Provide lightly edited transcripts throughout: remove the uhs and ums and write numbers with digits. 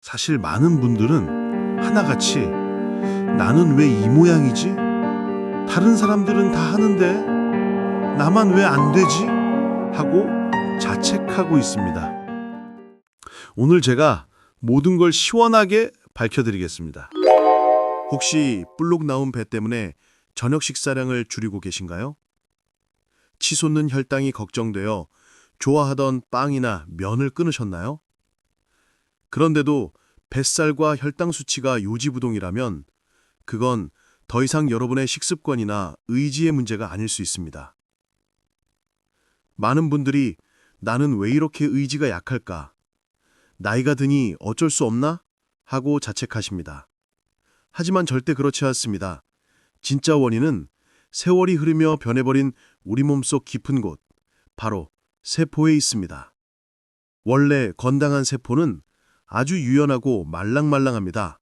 사실 많은 분들은 하나같이 나는 왜 이 모양이지? 다른 사람들은 다 하는데 나만 왜 안 되지? 하고 자책하고 있습니다. 오늘 제가 모든 걸 시원하게 밝혀드리겠습니다. 혹시 불룩 나온 배 때문에 저녁 식사량을 줄이고 계신가요? 치솟는 혈당이 걱정되어 좋아하던 빵이나 면을 끊으셨나요? 그런데도 뱃살과 혈당 수치가 요지부동이라면 그건 더 이상 여러분의 식습관이나 의지의 문제가 아닐 수 있습니다. 많은 분들이 나는 왜 이렇게 의지가 약할까? 나이가 드니 어쩔 수 없나? 하고 자책하십니다. 하지만 절대 그렇지 않습니다. 진짜 원인은 세월이 흐르며 변해버린 우리 몸속 깊은 곳, 바로 세포에 있습니다. 원래 건강한 세포는 아주 유연하고 말랑말랑합니다.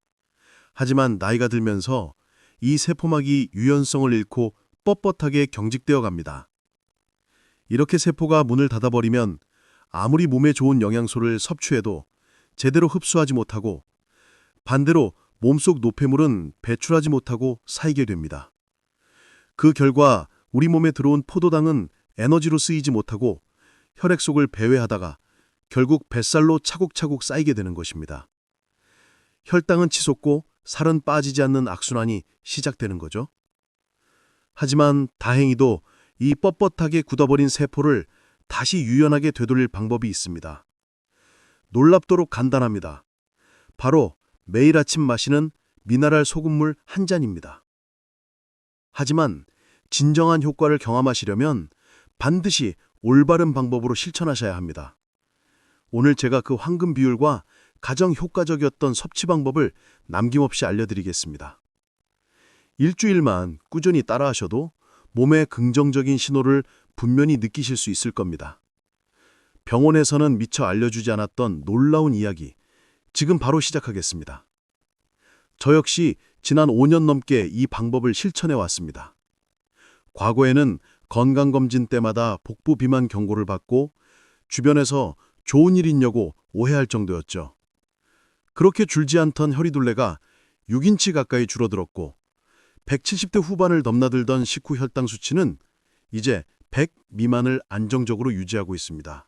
하지만 나이가 들면서 이 세포막이 유연성을 잃고 뻣뻣하게 경직되어 갑니다. 이렇게 세포가 문을 닫아버리면 아무리 몸에 좋은 영양소를 섭취해도 제대로 흡수하지 못하고 반대로 몸속 노폐물은 배출하지 못하고 쌓이게 됩니다. 그 결과 우리 몸에 들어온 포도당은 에너지로 쓰이지 못하고 혈액 속을 배회하다가 결국 뱃살로 차곡차곡 쌓이게 되는 것입니다. 혈당은 치솟고 살은 빠지지 않는 악순환이 시작되는 거죠. 하지만 다행히도 이 뻣뻣하게 굳어버린 세포를 다시 유연하게 되돌릴 방법이 있습니다. 놀랍도록 간단합니다. 바로 매일 아침 마시는 미네랄 소금물 한 잔입니다. 하지만 진정한 효과를 경험하시려면 반드시 올바른 방법으로 실천하셔야 합니다. 오늘 제가 그 황금 비율과 가장 효과적이었던 섭취 방법을 남김없이 알려드리겠습니다. 일주일만 꾸준히 따라하셔도 몸의 긍정적인 신호를 분명히 느끼실 수 있을 겁니다. 병원에서는 미처 알려주지 않았던 놀라운 이야기, 지금 바로 시작하겠습니다. 저 역시 지난 5년 넘게 이 방법을 실천해 왔습니다. 과거에는 건강검진 때마다 복부 비만 경고를 받고 주변에서 좋은 일 있냐고 오해할 정도였죠. 그렇게 줄지 않던 혈이둘레가 6인치 가까이 줄어들었고 170대 후반을 넘나들던 식후 혈당 수치는 이제 100 미만을 안정적으로 유지하고 있습니다.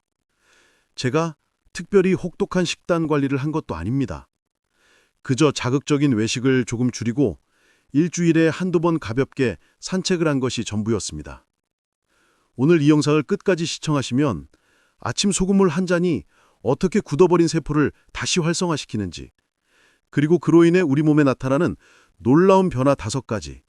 제가 특별히 혹독한 식단 관리를 한 것도 아닙니다. 그저 자극적인 외식을 조금 줄이고 일주일에 한두 번 가볍게 산책을 한 것이 전부였습니다. 오늘 이 영상을 끝까지 시청하시면 아침 소금물 한 잔이 어떻게 굳어버린 세포를 다시 활성화시키는지, 그리고 그로 인해 우리 몸에 나타나는 놀라운 변화 5가지,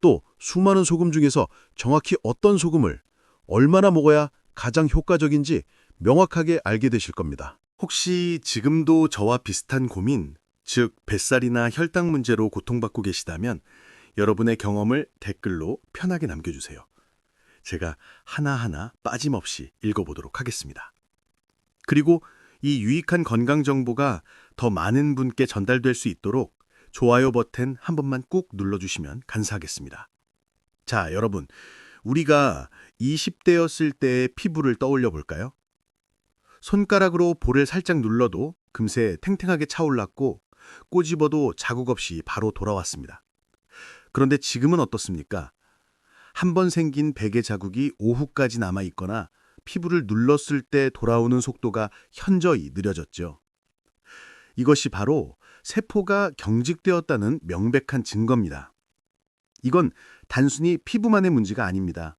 또 수많은 소금 중에서 정확히 어떤 소금을 얼마나 먹어야 가장 효과적인지 명확하게 알게 되실 겁니다. 혹시 지금도 저와 비슷한 고민, 즉 뱃살이나 혈당 문제로 고통받고 계시다면 여러분의 경험을 댓글로 편하게 남겨주세요. 제가 하나하나 빠짐없이 읽어보도록 하겠습니다. 그리고 이 유익한 건강 정보가 더 많은 분께 전달될 수 있도록 좋아요 버튼 한 번만 꾹 눌러주시면 감사하겠습니다. 자, 여러분, 우리가 20대였을 때의 피부를 떠올려 볼까요? 손가락으로 볼을 살짝 눌러도 금세 탱탱하게 차올랐고 꼬집어도 자국 없이 바로 돌아왔습니다. 그런데 지금은 어떻습니까? 한 번 생긴 베개 자국이 오후까지 남아있거나 피부를 눌렀을 때 돌아오는 속도가 현저히 느려졌죠. 이것이 바로 세포가 경직되었다는 명백한 증거입니다. 이건 단순히 피부만의 문제가 아닙니다.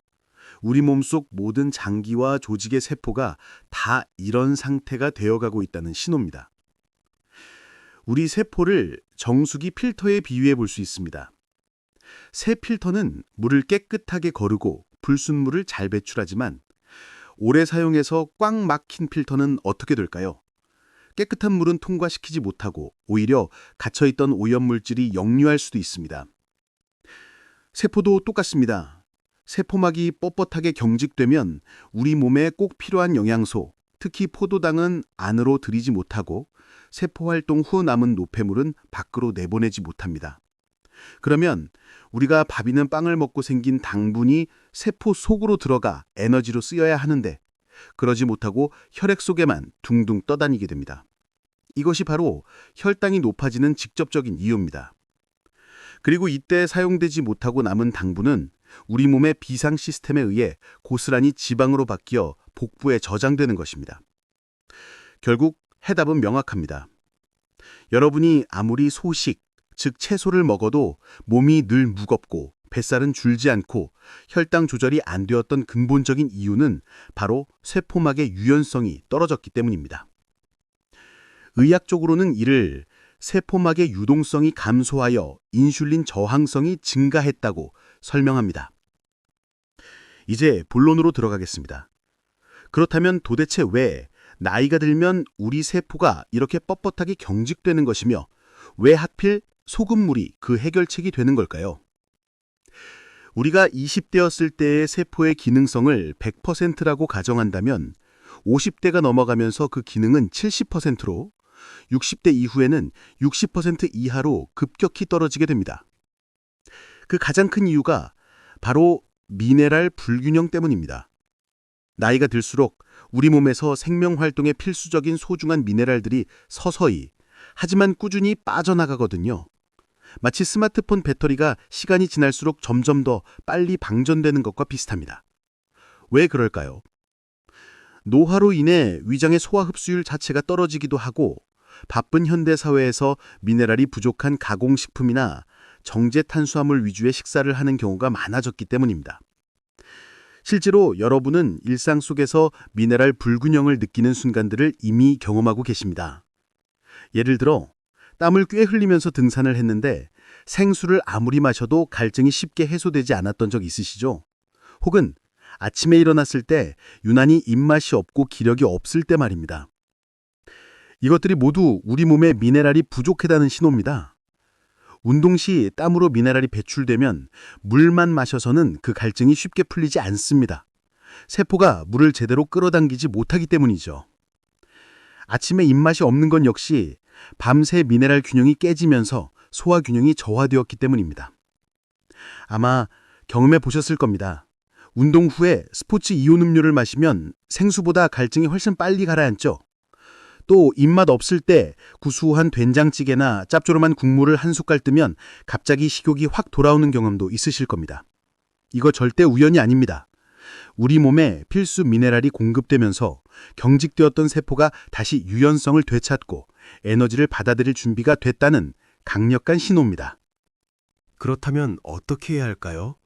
우리 몸속 모든 장기와 조직의 세포가 다 이런 상태가 되어가고 있다는 신호입니다. 우리 세포를 정수기 필터에 비유해 볼 수 있습니다. 새 필터는 물을 깨끗하게 거르고 불순물을 잘 배출하지만 오래 사용해서 꽉 막힌 필터는 어떻게 될까요? 깨끗한 물은 통과시키지 못하고 오히려 갇혀있던 오염물질이 역류할 수도 있습니다. 세포도 똑같습니다. 세포막이 뻣뻣하게 경직되면 우리 몸에 꼭 필요한 영양소, 특히 포도당은 안으로 들이지 못하고 세포 활동 후 남은 노폐물은 밖으로 내보내지 못합니다. 그러면 우리가 밥이나 빵을 먹고 생긴 당분이 세포 속으로 들어가 에너지로 쓰여야 하는데 그러지 못하고 혈액 속에만 둥둥 떠다니게 됩니다. 이것이 바로 혈당이 높아지는 직접적인 이유입니다. 그리고 이때 사용되지 못하고 남은 당분은 우리 몸의 비상 시스템에 의해 고스란히 지방으로 바뀌어 복부에 저장되는 것입니다. 결국 해답은 명확합니다. 여러분이 아무리 소식, 즉 채소를 먹어도 몸이 늘 무겁고 뱃살은 줄지 않고 혈당 조절이 안 되었던 근본적인 이유는 바로 세포막의 유연성이 떨어졌기 때문입니다. 의학적으로는 이를 세포막의 유동성이 감소하여 인슐린 저항성이 증가했다고 설명합니다. 이제 본론으로 들어가겠습니다. 그렇다면 도대체 왜 나이가 들면 우리 세포가 이렇게 뻣뻣하게 경직되는 것이며 왜 하필 소금물이 그 해결책이 되는 걸까요? 우리가 20대였을 때의 세포의 기능성을 100%라고 가정한다면 50대가 넘어가면서 그 기능은 70%로 60대 이후에는 60% 이하로 급격히 떨어지게 됩니다. 그 가장 큰 이유가 바로 미네랄 불균형 때문입니다. 나이가 들수록 우리 몸에서 생명 활동에 필수적인 소중한 미네랄들이 서서히 하지만 꾸준히 빠져나가거든요. 마치 스마트폰 배터리가 시간이 지날수록 점점 더 빨리 방전되는 것과 비슷합니다. 왜 그럴까요? 노화로 인해 위장의 소화 흡수율 자체가 떨어지기도 하고 바쁜 현대 사회에서 미네랄이 부족한 가공식품이나 정제 탄수화물 위주의 식사를 하는 경우가 많아졌기 때문입니다. 실제로 여러분은 일상 속에서 미네랄 불균형을 느끼는 순간들을 이미 경험하고 계십니다. 예를 들어 땀을 꽤 흘리면서 등산을 했는데 생수를 아무리 마셔도 갈증이 쉽게 해소되지 않았던 적 있으시죠? 혹은 아침에 일어났을 때 유난히 입맛이 없고 기력이 없을 때 말입니다. 이것들이 모두 우리 몸에 미네랄이 부족하다는 신호입니다. 운동 시 땀으로 미네랄이 배출되면 물만 마셔서는 그 갈증이 쉽게 풀리지 않습니다. 세포가 물을 제대로 끌어당기지 못하기 때문이죠. 아침에 입맛이 없는 건 역시 밤새 미네랄 균형이 깨지면서 소화 균형이 저하되었기 때문입니다. 아마 경험해 보셨을 겁니다. 운동 후에 스포츠 이온 음료를 마시면 생수보다 갈증이 훨씬 빨리 가라앉죠. 또 입맛 없을 때 구수한 된장찌개나 짭조름한 국물을 한 숟갈 뜨면 갑자기 식욕이 확 돌아오는 경험도 있으실 겁니다. 이거 절대 우연이 아닙니다. 우리 몸에 필수 미네랄이 공급되면서 경직되었던 세포가 다시 유연성을 되찾고 에너지를 받아들일 준비가 됐다는 강력한 신호입니다. 그렇다면 어떻게 해야 할까요?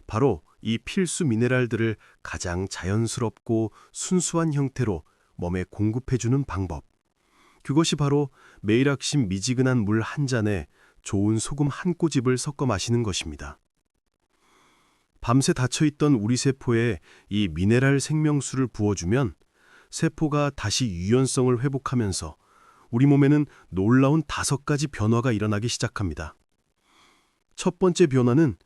바로 이 필수 미네랄들을 가장 자연스럽고 순수한 형태로 몸에 공급해주는 방법. 그것이 바로 매일 아침 미지근한 물 한 잔에 좋은 소금 한 꼬집을 섞어 마시는 것입니다. 밤새 닫혀있던 우리 세포에 이 미네랄 생명수를 부어주면 세포가 다시 유연성을 회복하면서 우리 몸에는 놀라운 5가지 변화가 일어나기 시작합니다. 첫 번째 변화는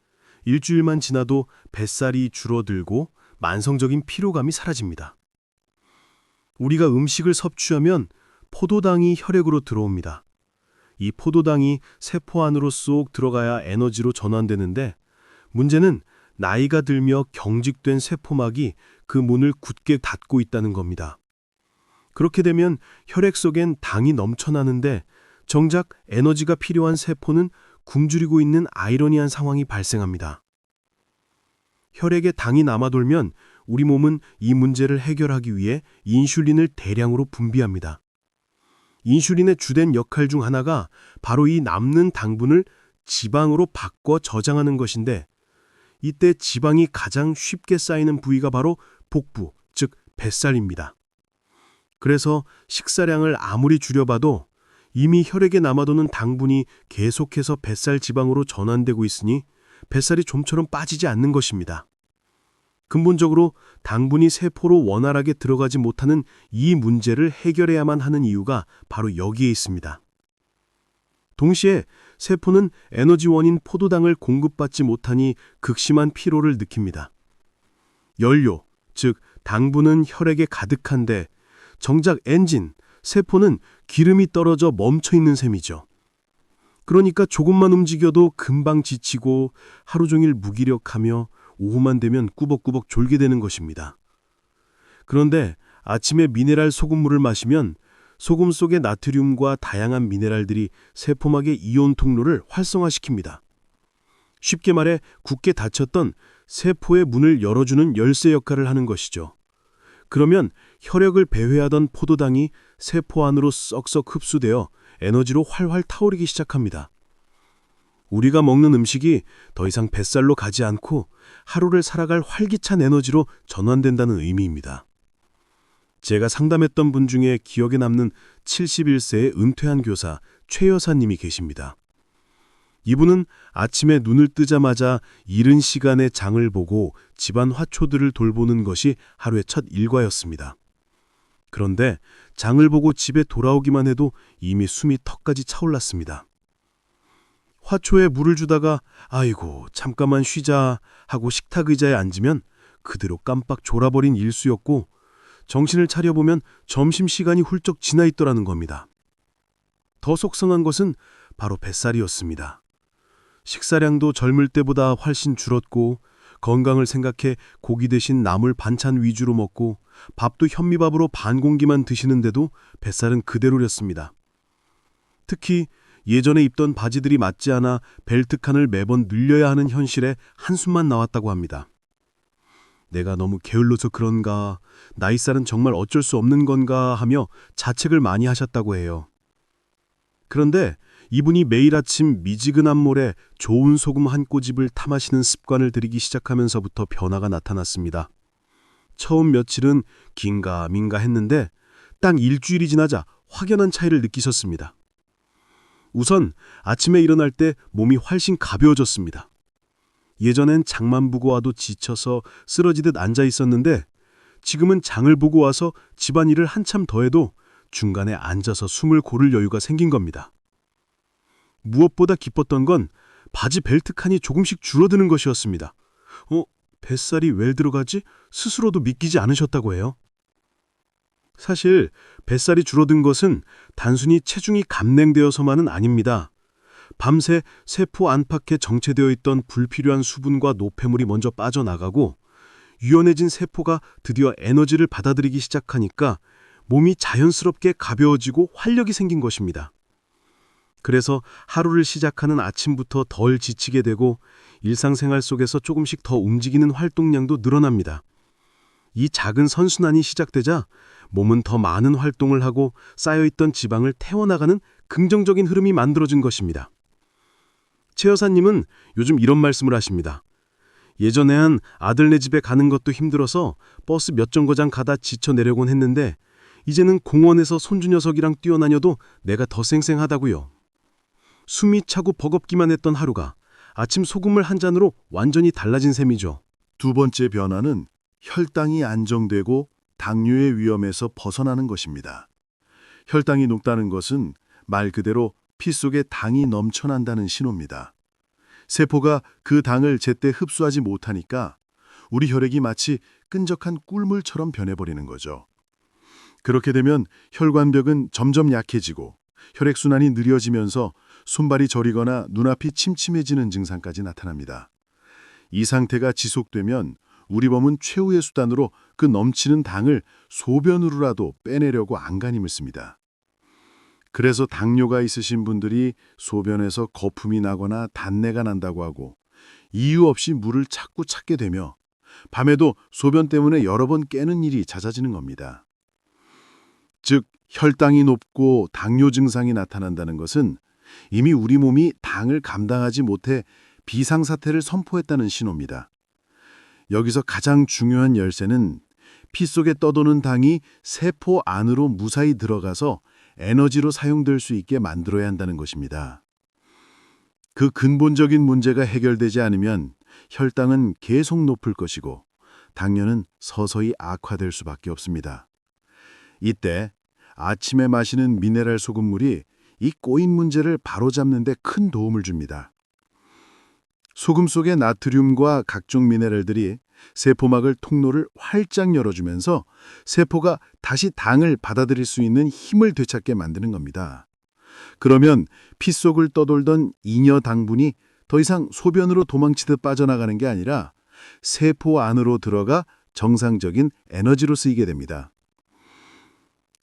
일주일만 지나도 뱃살이 줄어들고 만성적인 피로감이 사라집니다. 우리가 음식을 섭취하면 포도당이 혈액으로 들어옵니다. 이 포도당이 세포 안으로 쏙 들어가야 에너지로 전환되는데 문제는 나이가 들며 경직된 세포막이 그 문을 굳게 닫고 있다는 겁니다. 그렇게 되면 혈액 속엔 당이 넘쳐나는데 정작 에너지가 필요한 세포는 굶주리고 있는 아이러니한 상황이 발생합니다. 혈액에 당이 남아돌면 우리 몸은 이 문제를 해결하기 위해 인슐린을 대량으로 분비합니다. 인슐린의 주된 역할 중 하나가 바로 이 남는 당분을 지방으로 바꿔 저장하는 것인데 이때 지방이 가장 쉽게 쌓이는 부위가 바로 복부, 즉 뱃살입니다. 그래서 식사량을 아무리 줄여봐도 이미 혈액에 남아도는 당분이 계속해서 뱃살 지방으로 전환되고 있으니 뱃살이 좀처럼 빠지지 않는 것입니다. 근본적으로 당분이 세포로 원활하게 들어가지 못하는 이 문제를 해결해야만 하는 이유가 바로 여기에 있습니다. 동시에 세포는 에너지원인 포도당을 공급받지 못하니 극심한 피로를 느낍니다. 연료, 즉 당분은 혈액에 가득한데 정작 엔진, 세포는 기름이 떨어져 멈춰있는 셈이죠. 그러니까 조금만 움직여도 금방 지치고 하루 종일 무기력하며 오후만 되면 꾸벅꾸벅 졸게 되는 것입니다. 그런데 아침에 미네랄 소금물을 마시면 소금 속의 나트륨과 다양한 미네랄들이 세포막의 이온 통로를 활성화시킵니다. 쉽게 말해 굳게 닫혔던 세포의 문을 열어주는 열쇠 역할을 하는 것이죠. 그러면 혈액을 배회하던 포도당이 세포 안으로 썩썩 흡수되어 에너지로 활활 타오르기 시작합니다. 우리가 먹는 음식이 더 이상 뱃살로 가지 않고 하루를 살아갈 활기찬 에너지로 전환된다는 의미입니다. 제가 상담했던 분 중에 기억에 남는 71세의 은퇴한 교사 최 여사님이 계십니다. 이분은 아침에 눈을 뜨자마자 이른 시간에 장을 보고 집안 화초들을 돌보는 것이 하루의 첫 일과였습니다. 그런데 장을 보고 집에 돌아오기만 해도 이미 숨이 턱까지 차올랐습니다. 화초에 물을 주다가 아이고 잠깐만 쉬자 하고 식탁 의자에 앉으면 그대로 깜빡 졸아버린 일수였고 정신을 차려보면 점심시간이 훌쩍 지나 있더라는 겁니다. 더 속상한 것은 바로 뱃살이었습니다. 식사량도 젊을 때보다 훨씬 줄었고 건강을 생각해 고기 대신 나물 반찬 위주로 먹고 밥도 현미밥으로 반 공기만 드시는데도 뱃살은 그대로였습니다. 특히 예전에 입던 바지들이 맞지 않아 벨트칸을 매번 늘려야 하는 현실에 한숨만 나왔다고 합니다. 내가 너무 게을러서 그런가, 나이살은 정말 어쩔 수 없는 건가 하며 자책을 많이 하셨다고 해요. 그런데 이분이 매일 아침 미지근한 물에 좋은 소금 한 꼬집을 타 마시는 습관을 들이기 시작하면서부터 변화가 나타났습니다. 처음 며칠은 긴가민가 했는데 딱 일주일이 지나자 확연한 차이를 느끼셨습니다. 우선 아침에 일어날 때 몸이 훨씬 가벼워졌습니다. 예전엔 장만 보고 와도 지쳐서 쓰러지듯 앉아 있었는데 지금은 장을 보고 와서 집안일을 한참 더 해도 중간에 앉아서 숨을 고를 여유가 생긴 겁니다. 무엇보다 기뻤던 건 바지 벨트 칸이 조금씩 줄어드는 것이었습니다. 뱃살이 왜 들어가지? 스스로도 믿기지 않으셨다고 해요. 사실 뱃살이 줄어든 것은 단순히 체중이 감냉되어서만은 아닙니다. 밤새 세포 안팎에 정체되어 있던 불필요한 수분과 노폐물이 먼저 빠져나가고 유연해진 세포가 드디어 에너지를 받아들이기 시작하니까 몸이 자연스럽게 가벼워지고 활력이 생긴 것입니다. 그래서 하루를 시작하는 아침부터 덜 지치게 되고 일상생활 속에서 조금씩 더 움직이는 활동량도 늘어납니다. 이 작은 선순환이 시작되자 몸은 더 많은 활동을 하고 쌓여있던 지방을 태워나가는 긍정적인 흐름이 만들어진 것입니다. 최 여사님은 요즘 이런 말씀을 하십니다. 예전엔 아들네 집에 가는 것도 힘들어서 버스 몇 정거장 가다 지쳐 내려곤 했는데 이제는 공원에서 손주 녀석이랑 뛰어다녀도 내가 더 쌩쌩하다고요. 숨이 차고 버겁기만 했던 하루가 아침 소금물 한 잔으로 완전히 달라진 셈이죠. 두 번째 변화는 혈당이 안정되고 당뇨의 위험에서 벗어나는 것입니다. 혈당이 높다는 것은 말 그대로 피 속에 당이 넘쳐난다는 신호입니다. 세포가 그 당을 제때 흡수하지 못하니까 우리 혈액이 마치 끈적한 꿀물처럼 변해버리는 거죠. 그렇게 되면 혈관벽은 점점 약해지고 혈액순환이 느려지면서 손발이 저리거나 눈앞이 침침해지는 증상까지 나타납니다. 이 상태가 지속되면 우리 몸은 최후의 수단으로 그 넘치는 당을 소변으로라도 빼내려고 안간힘을 씁니다. 그래서 당뇨가 있으신 분들이 소변에서 거품이 나거나 단내가 난다고 하고 이유 없이 물을 자꾸 찾게 되며 밤에도 소변 때문에 여러 번 깨는 일이 잦아지는 겁니다. 즉, 혈당이 높고 당뇨 증상이 나타난다는 것은 이미 우리 몸이 당을 감당하지 못해 비상사태를 선포했다는 신호입니다. 여기서 가장 중요한 열쇠는 피 속에 떠도는 당이 세포 안으로 무사히 들어가서 에너지로 사용될 수 있게 만들어야 한다는 것입니다. 그 근본적인 문제가 해결되지 않으면 혈당은 계속 높을 것이고 당뇨는 서서히 악화될 수밖에 없습니다. 이때 아침에 마시는 미네랄 소금물이 이 꼬인 문제를 바로잡는 데 큰 도움을 줍니다. 소금 속의 나트륨과 각종 미네랄들이 세포막을 통로를 활짝 열어주면서 세포가 다시 당을 받아들일 수 있는 힘을 되찾게 만드는 겁니다. 그러면 피 속을 떠돌던 잉여 당분이 더 이상 소변으로 도망치듯 빠져나가는 게 아니라 세포 안으로 들어가 정상적인 에너지로 쓰이게 됩니다.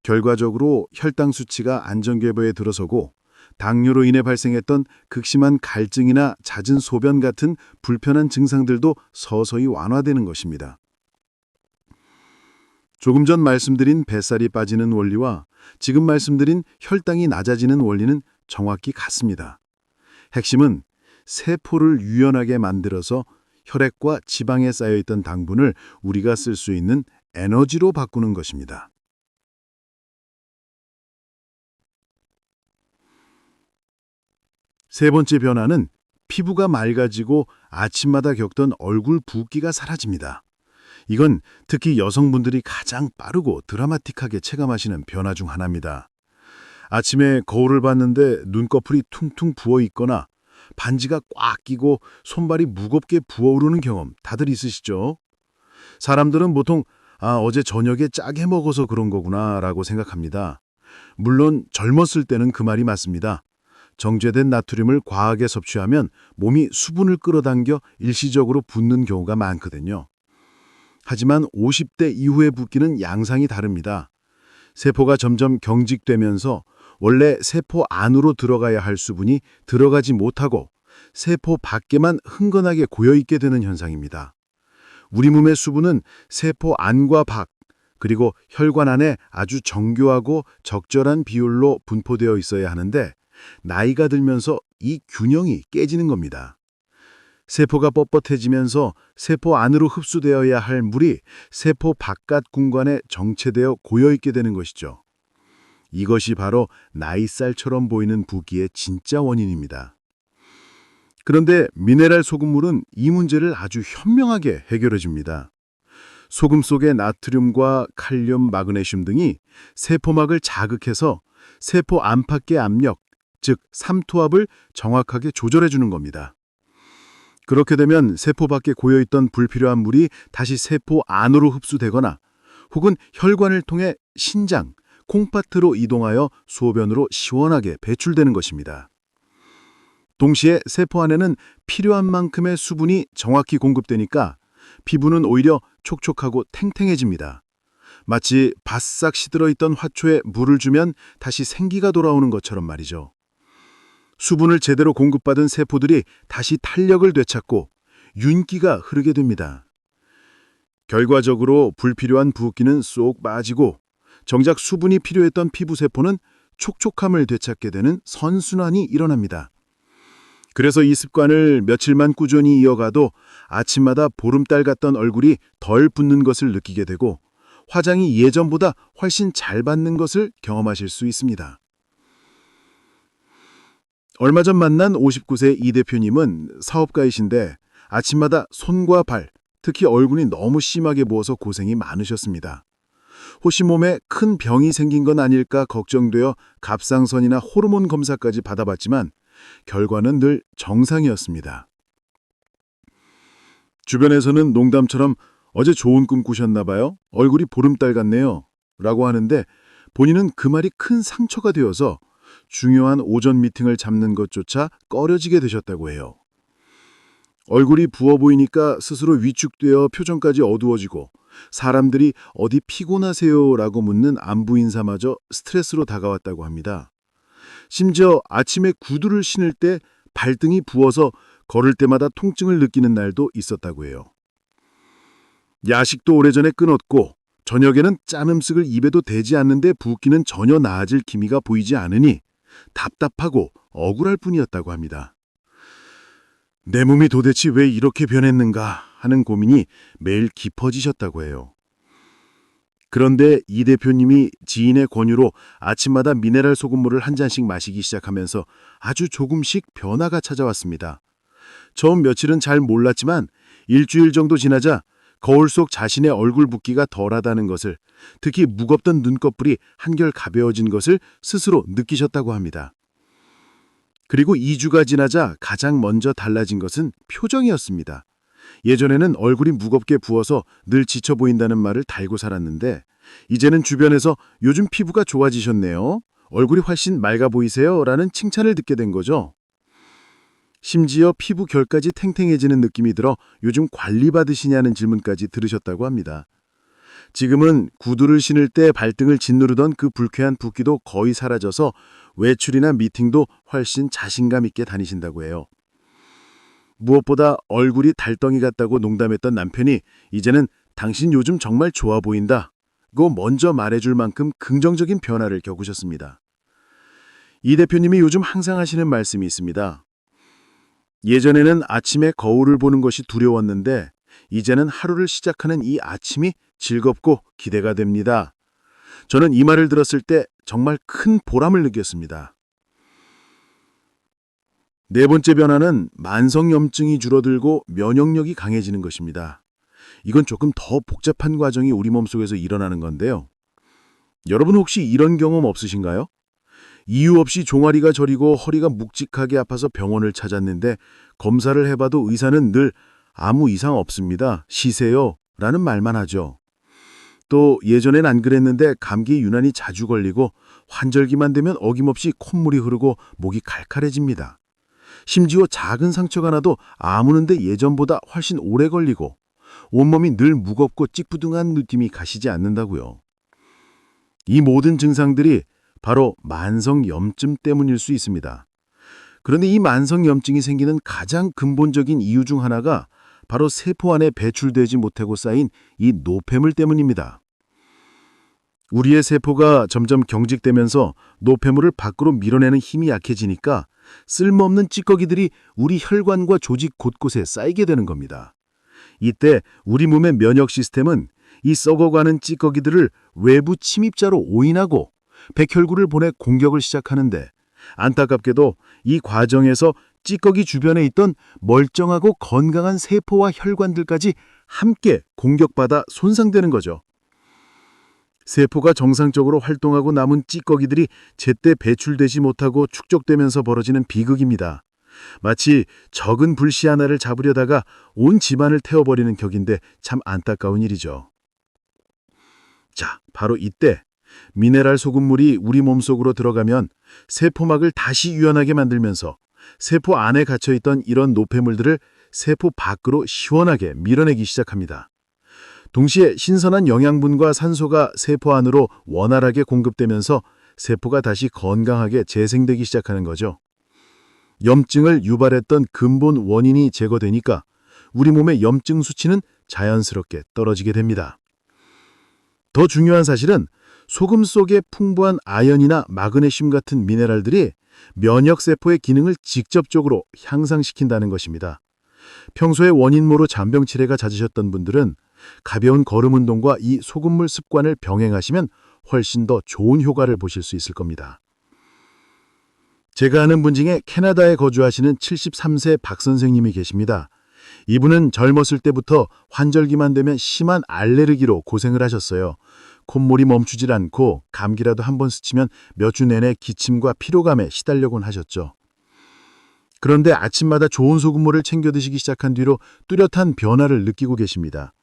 결과적으로 혈당 수치가 안정궤도에 들어서고 당뇨로 인해 발생했던 극심한 갈증이나 잦은 소변 같은 불편한 증상들도 서서히 완화되는 것입니다. 조금 전 말씀드린 뱃살이 빠지는 원리와 지금 말씀드린 혈당이 낮아지는 원리는 정확히 같습니다. 핵심은 세포를 유연하게 만들어서 혈액과 지방에 쌓여있던 당분을 우리가 쓸 수 있는 에너지로 바꾸는 것입니다. 세 번째 변화는 피부가 맑아지고 아침마다 겪던 얼굴 붓기가 사라집니다. 이건 특히 여성분들이 가장 빠르고 드라마틱하게 체감하시는 변화 중 하나입니다. 아침에 거울을 봤는데 눈꺼풀이 퉁퉁 부어 있거나 반지가 꽉 끼고 손발이 무겁게 부어오르는 경험 다들 있으시죠? 사람들은 보통 어제 저녁에 짜게 먹어서 그런 거구나 라고 생각합니다. 물론 젊었을 때는 그 말이 맞습니다. 정제된 나트륨을 과하게 섭취하면 몸이 수분을 끌어당겨 일시적으로 붓는 경우가 많거든요. 하지만 50대 이후의 붓기는 양상이 다릅니다. 세포가 점점 경직되면서 원래 세포 안으로 들어가야 할 수분이 들어가지 못하고 세포 밖에만 흥건하게 고여있게 되는 현상입니다. 우리 몸의 수분은 세포 안과 밖, 그리고 혈관 안에 아주 정교하고 적절한 비율로 분포되어 있어야 하는데 나이가 들면서 이 균형이 깨지는 겁니다. 세포가 뻣뻣해지면서 세포 안으로 흡수되어야 할 물이 세포 바깥 공간에 정체되어 고여있게 되는 것이죠. 이것이 바로 나이살처럼 보이는 붓기의 진짜 원인입니다. 그런데 미네랄 소금물은 이 문제를 아주 현명하게 해결해 줍니다. 소금 속의 나트륨과 칼륨, 마그네슘 등이 세포막을 자극해서 세포 안팎의 압력, 즉 삼투압을 정확하게 조절해 주는 겁니다. 그렇게 되면 세포 밖에 고여있던 불필요한 물이 다시 세포 안으로 흡수되거나 혹은 혈관을 통해 신장, 콩팥으로 이동하여 소변으로 시원하게 배출되는 것입니다. 동시에 세포 안에는 필요한 만큼의 수분이 정확히 공급되니까 피부는 오히려 촉촉하고 탱탱해집니다. 마치 바싹 시들어 있던 화초에 물을 주면 다시 생기가 돌아오는 것처럼 말이죠. 수분을 제대로 공급받은 세포들이 다시 탄력을 되찾고 윤기가 흐르게 됩니다. 결과적으로 불필요한 붓기는 쏙 빠지고 정작 수분이 필요했던 피부세포는 촉촉함을 되찾게 되는 선순환이 일어납니다. 그래서 이 습관을 며칠만 꾸준히 이어가도 아침마다 보름달 같던 얼굴이 덜 붓는 것을 느끼게 되고 화장이 예전보다 훨씬 잘 받는 것을 경험하실 수 있습니다. 얼마 전 만난 59세 이 대표님은 사업가이신데 아침마다 손과 발, 특히 얼굴이 너무 심하게 부어서 고생이 많으셨습니다. 혹시 몸에 큰 병이 생긴 건 아닐까 걱정되어 갑상선이나 호르몬 검사까지 받아봤지만 결과는 늘 정상이었습니다. 주변에서는 농담처럼 어제 좋은 꿈 꾸셨나 봐요. 얼굴이 보름달 같네요. 라고 하는데 본인은 그 말이 큰 상처가 되어서 중요한 오전 미팅을 잡는 것조차 꺼려지게 되셨다고 해요. 얼굴이 부어 보이니까 스스로 위축되어 표정까지 어두워지고 사람들이 어디 피곤하세요? 라고 묻는 안부 인사마저 스트레스로 다가왔다고 합니다. 심지어 아침에 구두를 신을 때 발등이 부어서 걸을 때마다 통증을 느끼는 날도 있었다고 해요. 야식도 오래전에 끊었고 저녁에는 짠 음식을 입에도 대지 않는데 붓기는 전혀 나아질 기미가 보이지 않으니 답답하고 억울할 뿐이었다고 합니다. 내 몸이 도대체 왜 이렇게 변했는가 하는 고민이 매일 깊어지셨다고 해요. 그런데 이 대표님이 지인의 권유로 아침마다 미네랄 소금물을 한 잔씩 마시기 시작하면서 아주 조금씩 변화가 찾아왔습니다. 처음 며칠은 잘 몰랐지만 일주일 정도 지나자 거울 속 자신의 얼굴 붓기가 덜하다는 것을, 특히 무겁던 눈꺼풀이 한결 가벼워진 것을 스스로 느끼셨다고 합니다. 그리고 2주가 지나자 가장 먼저 달라진 것은 표정이었습니다. 예전에는 얼굴이 무겁게 부어서 늘 지쳐 보인다는 말을 달고 살았는데 이제는 주변에서 요즘 피부가 좋아지셨네요. 얼굴이 훨씬 맑아 보이세요. 라는 칭찬을 듣게 된 거죠. 심지어 피부 결까지 탱탱해지는 느낌이 들어 요즘 관리 받으시냐는 질문까지 들으셨다고 합니다. 지금은 구두를 신을 때 발등을 짓누르던 그 불쾌한 붓기도 거의 사라져서 외출이나 미팅도 훨씬 자신감 있게 다니신다고 해요. 무엇보다 얼굴이 달덩이 같다고 농담했던 남편이 이제는 당신 요즘 정말 좋아 보인다. 고 먼저 말해줄 만큼 긍정적인 변화를 겪으셨습니다. 이 대표님이 요즘 항상 하시는 말씀이 있습니다. 예전에는 아침에 거울을 보는 것이 두려웠는데 이제는 하루를 시작하는 이 아침이 즐겁고 기대가 됩니다. 저는 이 말을 들었을 때 정말 큰 보람을 느꼈습니다. 네 번째 변화는 만성염증이 줄어들고 면역력이 강해지는 것입니다. 이건 조금 더 복잡한 과정이 우리 몸속에서 일어나는 건데요. 여러분 혹시 이런 경험 없으신가요? 이유 없이 종아리가 저리고 허리가 묵직하게 아파서 병원을 찾았는데 검사를 해봐도 의사는 늘 아무 이상 없습니다. 쉬세요. 라는 말만 하죠. 또 예전엔 안 그랬는데 감기에 유난히 자주 걸리고 환절기만 되면 어김없이 콧물이 흐르고 목이 칼칼해집니다. 심지어 작은 상처가 나도 아무는데 예전보다 훨씬 오래 걸리고 온몸이 늘 무겁고 찌뿌둥한 느낌이 가시지 않는다고요. 이 모든 증상들이 바로 만성염증 때문일 수 있습니다. 그런데 이 만성염증이 생기는 가장 근본적인 이유 중 하나가 바로 세포 안에 배출되지 못하고 쌓인 이 노폐물 때문입니다. 우리의 세포가 점점 경직되면서 노폐물을 밖으로 밀어내는 힘이 약해지니까 쓸모없는 찌꺼기들이 우리 혈관과 조직 곳곳에 쌓이게 되는 겁니다. 이때 우리 몸의 면역 시스템은 이 썩어가는 찌꺼기들을 외부 침입자로 오인하고 백혈구를 보내 공격을 시작하는데 안타깝게도 이 과정에서 찌꺼기 주변에 있던 멀쩡하고 건강한 세포와 혈관들까지 함께 공격받아 손상되는 거죠. 세포가 정상적으로 활동하고 남은 찌꺼기들이 제때 배출되지 못하고 축적되면서 벌어지는 비극입니다. 마치 적은 불씨 하나를 잡으려다가 온 집안을 태워버리는 격인데 참 안타까운 일이죠. 자, 바로 이때 미네랄 소금물이 우리 몸속으로 들어가면 세포막을 다시 유연하게 만들면서 세포 안에 갇혀있던 이런 노폐물들을 세포 밖으로 시원하게 밀어내기 시작합니다. 동시에 신선한 영양분과 산소가 세포 안으로 원활하게 공급되면서 세포가 다시 건강하게 재생되기 시작하는 거죠. 염증을 유발했던 근본 원인이 제거되니까 우리 몸의 염증 수치는 자연스럽게 떨어지게 됩니다. 더 중요한 사실은 소금 속에 풍부한 아연이나 마그네슘 같은 미네랄들이 면역세포의 기능을 직접적으로 향상시킨다는 것입니다. 평소에 원인모로 잔병 치레가 잦으셨던 분들은 가벼운 걸음 운동과 이 소금물 습관을 병행하시면 훨씬 더 좋은 효과를 보실 수 있을 겁니다. 제가 아는 분 중에 캐나다에 거주하시는 73세 박 선생님이 계십니다. 이분은 젊었을 때부터 환절기만 되면 심한 알레르기로 고생을 하셨어요. 콧물이 멈추질 않고 감기라도 한번 스치면 몇 주 내내 기침과 피로감에 시달려곤 하셨죠. 그런데 아침마다 좋은 소금물을 챙겨 드시기 시작한 뒤로 뚜렷한 변화를 느끼고 계십니다.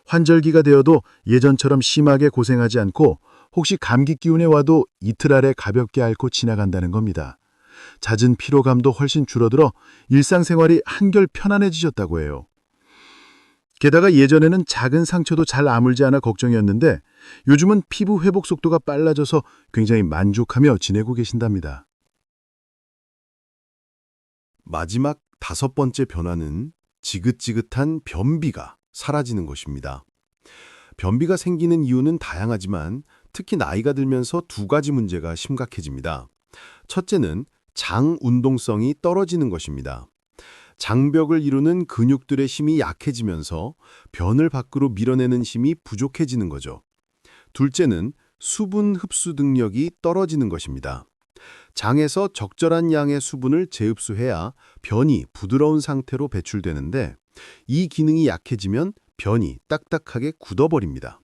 환절기가 되어도 예전처럼 심하게 고생하지 않고 혹시 감기 기운에 와도 이틀 아래 가볍게 앓고 지나간다는 겁니다. 잦은 피로감도 훨씬 줄어들어 일상생활이 한결 편안해지셨다고 해요. 게다가 예전에는 작은 상처도 잘 아물지 않아 걱정이었는데 요즘은 피부 회복 속도가 빨라져서 굉장히 만족하며 지내고 계신답니다. 마지막 5번째 변화는 지긋지긋한 변비가 사라지는 것입니다. 변비가 생기는 이유는 다양하지만 특히 나이가 들면서 두 가지 문제가 심각해집니다. 첫째는 장 운동성이 떨어지는 것입니다. 장벽을 이루는 근육들의 힘이 약해지면서 변을 밖으로 밀어내는 힘이 부족해지는 거죠. 둘째는 수분 흡수 능력이 떨어지는 것입니다. 장에서 적절한 양의 수분을 재흡수해야 변이 부드러운 상태로 배출되는데 이 기능이 약해지면 변이 딱딱하게 굳어버립니다.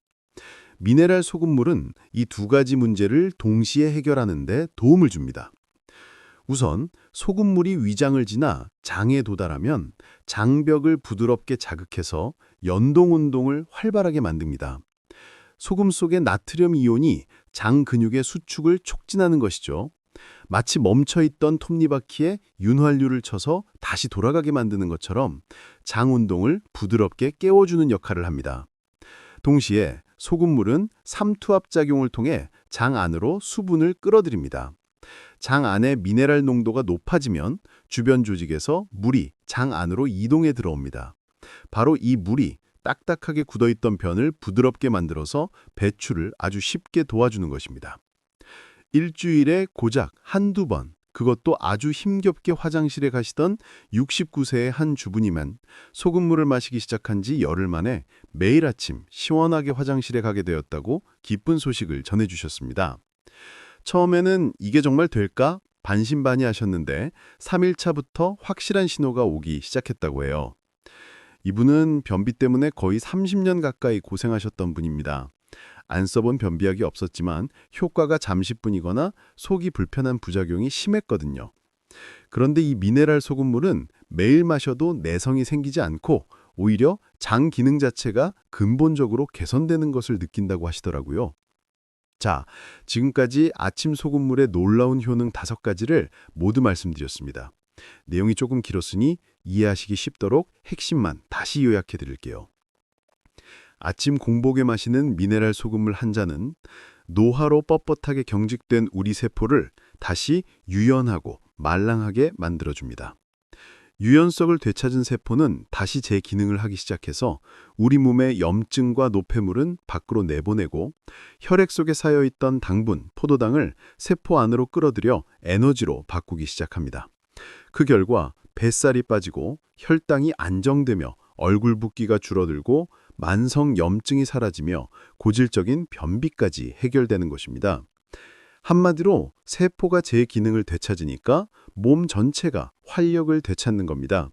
미네랄 소금물은 이 두 가지 문제를 동시에 해결하는 데 도움을 줍니다. 우선 소금물이 위장을 지나 장에 도달하면 장벽을 부드럽게 자극해서 연동 운동을 활발하게 만듭니다. 소금 속의 나트륨 이온이 장 근육의 수축을 촉진하는 것이죠. 마치 멈춰있던 톱니바퀴에 윤활유를 쳐서 다시 돌아가게 만드는 것처럼 장 운동을 부드럽게 깨워주는 역할을 합니다. 동시에 소금물은 삼투압 작용을 통해 장 안으로 수분을 끌어들입니다. 장 안의 미네랄 농도가 높아지면 주변 조직에서 물이 장 안으로 이동해 들어옵니다. 바로 이 물이 딱딱하게 굳어있던 변을 부드럽게 만들어서 배출을 아주 쉽게 도와주는 것입니다. 일주일에 고작 한두 번, 그것도 아주 힘겹게 화장실에 가시던 69세의 한 주부님은 소금물을 마시기 시작한 지 열흘 만에 매일 아침 시원하게 화장실에 가게 되었다고 기쁜 소식을 전해주셨습니다. 처음에는 이게 정말 될까? 반신반의하셨는데 3일차부터 확실한 신호가 오기 시작했다고 해요. 이분은 변비 때문에 거의 30년 가까이 고생하셨던 분입니다. 안 써본 변비약이 없었지만 효과가 잠시뿐이거나 속이 불편한 부작용이 심했거든요. 그런데 이 미네랄 소금물은 매일 마셔도 내성이 생기지 않고 오히려 장 기능 자체가 근본적으로 개선되는 것을 느낀다고 하시더라고요. 자, 지금까지 아침 소금물의 놀라운 효능 5가지를 모두 말씀드렸습니다. 내용이 조금 길었으니 이해하시기 쉽도록 핵심만 다시 요약해 드릴게요. 아침 공복에 마시는 미네랄 소금물 한 잔은 노화로 뻣뻣하게 경직된 우리 세포를 다시 유연하고 말랑하게 만들어줍니다. 유연성을 되찾은 세포는 다시 재기능을 하기 시작해서 우리 몸의 염증과 노폐물은 밖으로 내보내고 혈액 속에 쌓여있던 당분, 포도당을 세포 안으로 끌어들여 에너지로 바꾸기 시작합니다. 그 결과 뱃살이 빠지고 혈당이 안정되며 얼굴 붓기가 줄어들고 만성 염증이 사라지며 고질적인 변비까지 해결되는 것입니다. 한마디로 세포가 제 기능을 되찾으니까 몸 전체가 활력을 되찾는 겁니다.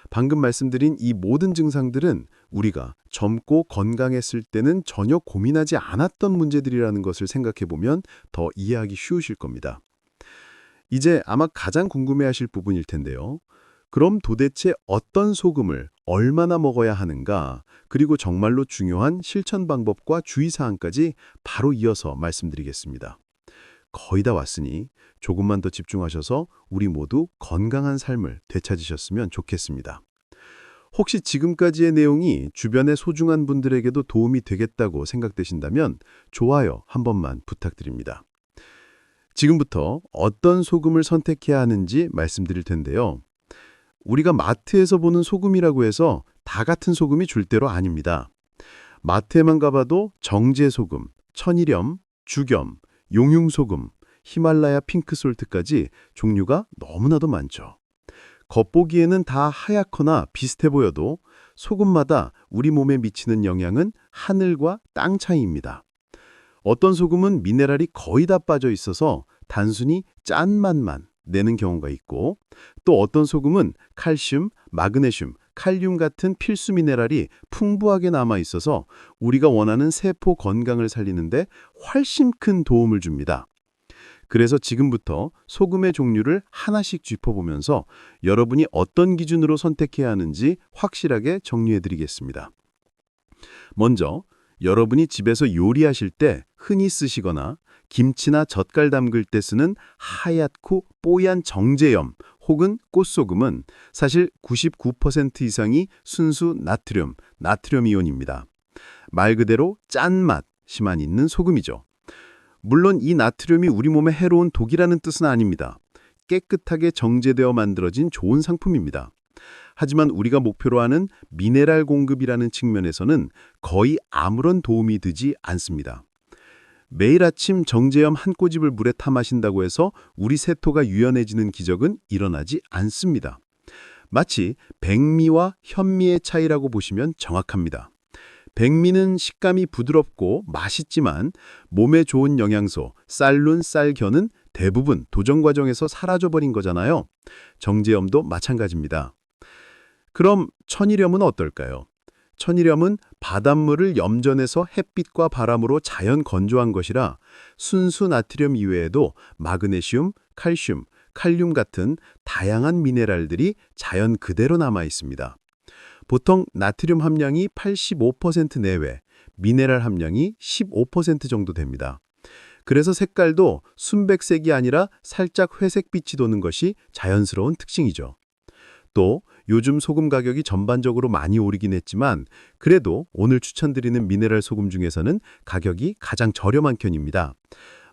방금 말씀드린 이 모든 증상들은 우리가 젊고 건강했을 때는 전혀 고민하지 않았던 문제들이라는 것을 생각해보면 더 이해하기 쉬우실 겁니다. 이제 아마 가장 궁금해하실 부분일 텐데요. 그럼 도대체 어떤 소금을 얼마나 먹어야 하는가, 그리고 정말로 중요한 실천 방법과 주의사항까지 바로 이어서 말씀드리겠습니다. 거의 다 왔으니 조금만 더 집중하셔서 우리 모두 건강한 삶을 되찾으셨으면 좋겠습니다. 혹시 지금까지의 내용이 주변의 소중한 분들에게도 도움이 되겠다고 생각되신다면 좋아요 한 번만 부탁드립니다. 지금부터 어떤 소금을 선택해야 하는지 말씀드릴 텐데요. 우리가 마트에서 보는 소금이라고 해서 다 같은 소금이 줄대로 아닙니다. 마트에만 가봐도 정제소금, 천일염, 죽염, 용융소금, 히말라야 핑크솔트까지 종류가 너무나도 많죠. 겉보기에는 다 하얗거나 비슷해 보여도 소금마다 우리 몸에 미치는 영향은 하늘과 땅 차이입니다. 어떤 소금은 미네랄이 거의 다 빠져 있어서 단순히 짠맛만 내는 경우가 있고, 또 어떤 소금은 칼슘, 마그네슘, 칼륨 같은 필수 미네랄이 풍부하게 남아 있어서 우리가 원하는 세포 건강을 살리는데 훨씬 큰 도움을 줍니다. 그래서 지금부터 소금의 종류를 하나씩 짚어보면서 여러분이 어떤 기준으로 선택해야 하는지 확실하게 정리해드리겠습니다. 먼저 여러분이 집에서 요리하실 때 흔히 쓰시거나 김치나 젓갈 담글 때 쓰는 하얗고 뽀얀 정제염 혹은 꽃소금은 사실 99% 이상이 순수 나트륨 이온입니다. 말 그대로 짠맛이만 있는 소금이죠. 물론 이 나트륨이 우리 몸에 해로운 독이라는 뜻은 아닙니다. 깨끗하게 정제되어 만들어진 좋은 상품입니다. 하지만 우리가 목표로 하는 미네랄 공급이라는 측면에서는 거의 아무런 도움이 되지 않습니다. 매일 아침 정제염 한 꼬집을 물에 타 마신다고 해서 우리 세포가 유연해지는 기적은 일어나지 않습니다. 마치 백미와 현미의 차이라고 보시면 정확합니다. 백미는 식감이 부드럽고 맛있지만 몸에 좋은 영양소, 쌀룬, 쌀겨는 대부분 도정 과정에서 사라져버린 거잖아요. 정제염도 마찬가지입니다. 그럼 천일염은 어떨까요? 천일염은 바닷물을 염전해서 햇빛과 바람으로 자연 건조한 것이라 순수 나트륨 이외에도 마그네슘, 칼슘, 칼륨 같은 다양한 미네랄들이 자연 그대로 남아 있습니다. 보통 나트륨 함량이 85% 내외, 미네랄 함량이 15% 정도 됩니다. 그래서 색깔도 순백색이 아니라 살짝 회색빛이 도는 것이 자연스러운 특징이죠. 또 요즘 소금 가격이 전반적으로 많이 오르긴 했지만 그래도 오늘 추천드리는 미네랄 소금 중에서는 가격이 가장 저렴한 편입니다.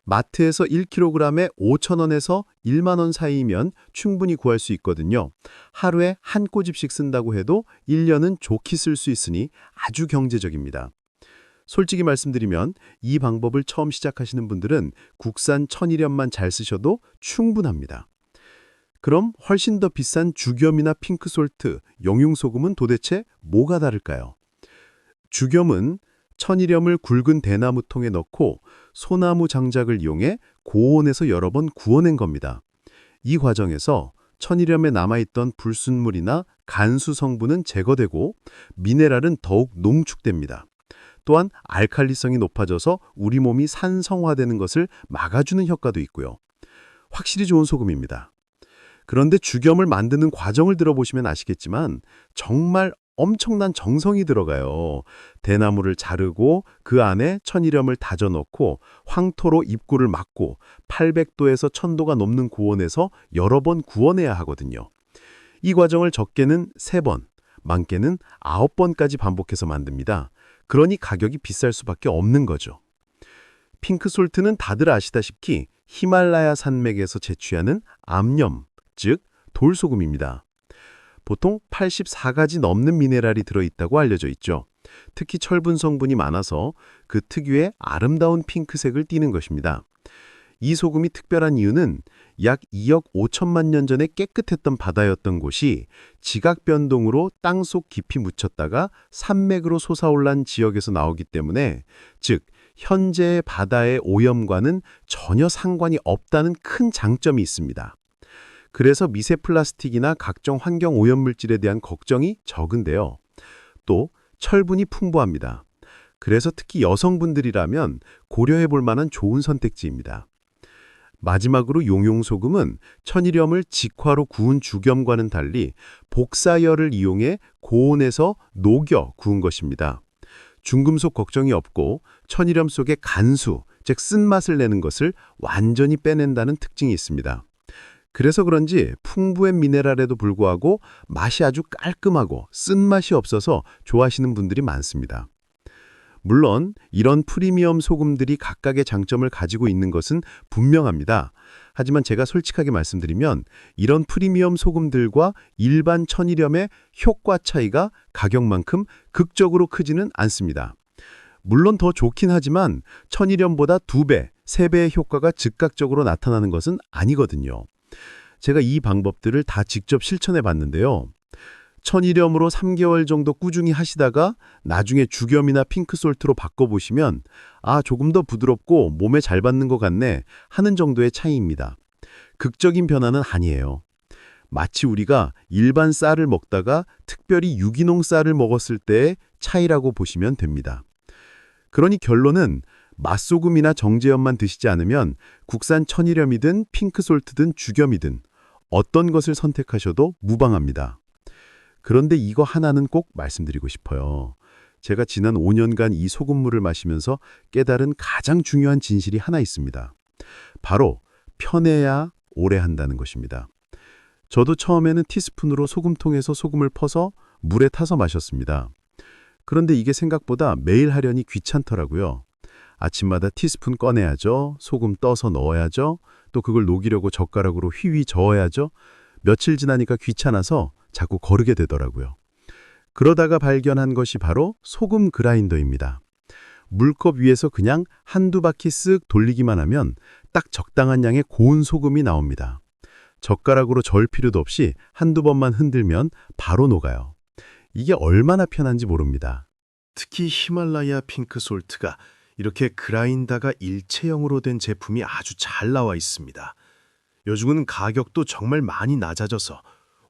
마트에서 1kg에 5,000원에서 1만 원 사이면 충분히 구할 수 있거든요. 하루에 한 꼬집씩 쓴다고 해도 1년은 좋게 쓸 수 있으니 아주 경제적입니다. 솔직히 말씀드리면 이 방법을 처음 시작하시는 분들은 국산 천일염만 잘 쓰셔도 충분합니다. 그럼 훨씬 더 비싼 죽염이나 핑크솔트, 영융소금은 도대체 뭐가 다를까요? 죽염은 천일염을 굵은 대나무통에 넣고 소나무 장작을 이용해 고온에서 여러 번 구워낸 겁니다. 이 과정에서 천일염에 남아있던 불순물이나 간수 성분은 제거되고 미네랄은 더욱 농축됩니다. 또한 알칼리성이 높아져서 우리 몸이 산성화되는 것을 막아주는 효과도 있고요. 확실히 좋은 소금입니다. 그런데 죽염을 만드는 과정을 들어보시면 아시겠지만 정말 엄청난 정성이 들어가요. 대나무를 자르고 그 안에 천일염을 다져 넣고 황토로 입구를 막고 800도에서 1000도가 넘는 고온에서 여러 번 구워내야 하거든요. 이 과정을 적게는 3번, 많게는 9번까지 반복해서 만듭니다. 그러니 가격이 비쌀 수밖에 없는 거죠. 핑크솔트는 다들 아시다시피 히말라야 산맥에서 채취하는 암염, 즉 돌소금입니다. 보통 84가지 넘는 미네랄이 들어있다고 알려져 있죠. 특히 철분 성분이 많아서 그 특유의 아름다운 핑크색을 띠는 것입니다. 이 소금이 특별한 이유는 약 2억 5천만 년 전에 깨끗했던 바다였던 곳이 지각 변동으로 땅속 깊이 묻혔다가 산맥으로 솟아올란 지역에서 나오기 때문에, 즉 현재의 바다의 오염과는 전혀 상관이 없다는 큰 장점이 있습니다. 그래서 미세 플라스틱이나 각종 환경 오염 물질에 대한 걱정이 적은데요. 또 철분이 풍부합니다. 그래서 특히 여성분들이라면 고려해 볼 만한 좋은 선택지입니다. 마지막으로 용용소금은 천일염을 직화로 구운 죽염과는 달리 복사열을 이용해 고온에서 녹여 구운 것입니다. 중금속 걱정이 없고 천일염 속의 간수, 즉 쓴맛을 내는 것을 완전히 빼낸다는 특징이 있습니다. 그래서 그런지 풍부한 미네랄에도 불구하고 맛이 아주 깔끔하고 쓴맛이 없어서 좋아하시는 분들이 많습니다. 물론 이런 프리미엄 소금들이 각각의 장점을 가지고 있는 것은 분명합니다. 하지만 제가 솔직하게 말씀드리면 이런 프리미엄 소금들과 일반 천일염의 효과 차이가 가격만큼 극적으로 크지는 않습니다. 물론 더 좋긴 하지만 천일염보다 2배, 3배의 효과가 즉각적으로 나타나는 것은 아니거든요. 제가 이 방법들을 다 직접 실천해 봤는데요. 천일염으로 3개월 정도 꾸준히 하시다가 나중에 죽염이나 핑크솔트로 바꿔보시면 조금 더 부드럽고 몸에 잘 받는 것 같네 하는 정도의 차이입니다. 극적인 변화는 아니에요. 마치 우리가 일반 쌀을 먹다가 특별히 유기농 쌀을 먹었을 때의 차이라고 보시면 됩니다. 그러니 결론은 맛소금이나 정제염만 드시지 않으면 국산 천일염이든 핑크솔트든 죽염이든 어떤 것을 선택하셔도 무방합니다. 그런데 이거 하나는 꼭 말씀드리고 싶어요. 제가 지난 5년간 이 소금물을 마시면서 깨달은 가장 중요한 진실이 하나 있습니다. 바로 편해야 오래 한다는 것입니다. 저도 처음에는 티스푼으로 소금통에서 소금을 퍼서 물에 타서 마셨습니다. 그런데 이게 생각보다 매일 하려니 귀찮더라고요. 아침마다 티스푼 꺼내야죠. 소금 떠서 넣어야죠. 또 그걸 녹이려고 젓가락으로 휘휘 저어야죠. 며칠 지나니까 귀찮아서 자꾸 거르게 되더라고요. 그러다가 발견한 것이 바로 소금 그라인더입니다. 물컵 위에서 그냥 한두 바퀴 쓱 돌리기만 하면 딱 적당한 양의 고운 소금이 나옵니다. 젓가락으로 저을 필요도 없이 한두 번만 흔들면 바로 녹아요. 이게 얼마나 편한지 모릅니다. 특히 히말라야 핑크솔트가 이렇게 그라인더가 일체형으로 된 제품이 아주 잘 나와 있습니다. 요즘은 가격도 정말 많이 낮아져서